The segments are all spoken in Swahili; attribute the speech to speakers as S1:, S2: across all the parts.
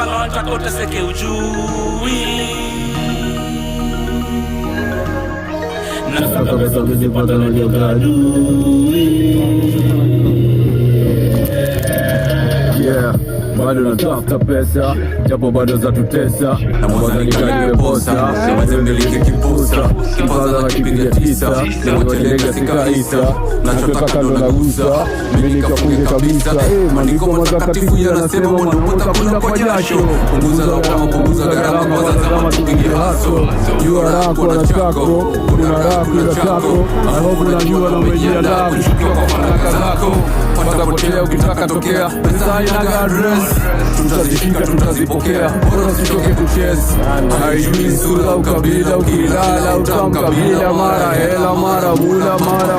S1: mafala wanataka uteseke ujui. Nasaka pesa ukizipata na geuka adui.
S2: Yeah, bado natafuta pesa, japo bado za tutesa. Na mwanza nikaliwe posa, mazembeleke kipusa. Kipaza na kipiga tisa, nikochelega sikaisa. Nachotaka kando na gusa, mimi kafunge kabisa. Maandiko matakatifu yanasema mwanamota kula kwa jasho. Punguza lawama, punguza gharama, wazazama tupige haso. Jua lako na chako, kuna lako ila chako. I hope unajua na umejiandaa kushukiwa kwa fanaka zako. Patapotea ukitaka tokea, pesa inaga address. Tutazifika tutazipokea, bora sitoke kucheza. Haijui sura ukabila, ukilala utamkabila. Mara hela, mara mula, mara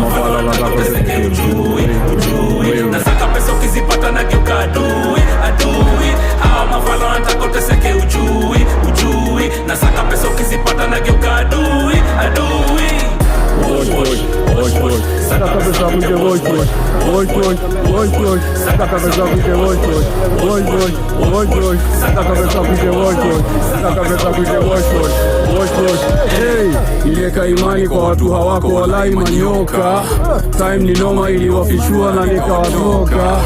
S2: mafala nataka uteseke ujui.
S1: Nasaka pesa ukizipata na geuka adui. Mafala wanataka uteseke ujui. Nasaka pesa ukizipata na geuka adui.
S2: Saka pesa kuite voice. Saka pesa kuite voice. Saka pesa kuite voice. Hey, ilieka imani kwa watu hawako walai manyoka. Time ni noma iliwafichua na nikawatoka.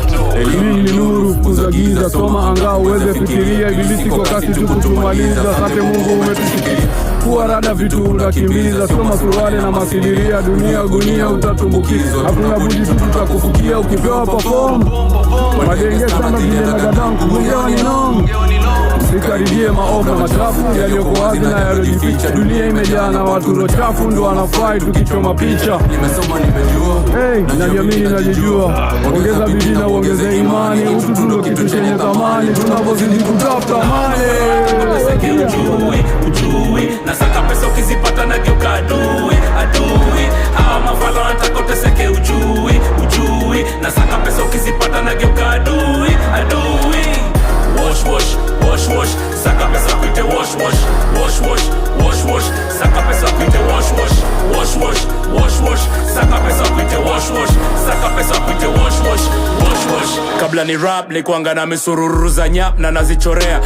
S2: Elimu ni nuru kuza giza, soma anga uweze fikiria. Ibilisi kwa kasi tu kutumaliza, sate Mungu umetushikilia. Kuwa rada vitu unakimbiza, soma suruali na masidiria. Dunia gunia utatumbukizwa, hakuna budi tu tutakufukia. Ukipewa perform majenge sana vile na gadam kumungewa ni nom. Usikaribie maovu na machafu yaliyoko wazi na yaliyojificha. Dunia imejaa na watu rochafu, ndo wanafai tukichoma picha.
S1: Nimesoma nimejua,
S2: hey, najiamini najijua. Ongeza bidii na uongeze imani, utu tundo kitu chenye thamani. Tunapozidi kutafuta mali
S1: uteseke ujui. Nasaka pesa ukizipata na geuka adui. Mafala wanataka uteseke ujui. Nasaka pesa ukizipata na geuka adui. Wash, saka pesa kuite wash. Saka pesa kuite wash. Saka pesa kuite wash. Saka pesa kuite wash. Kabla ni rap ni kuanga na misururu za nyap na nazichorea.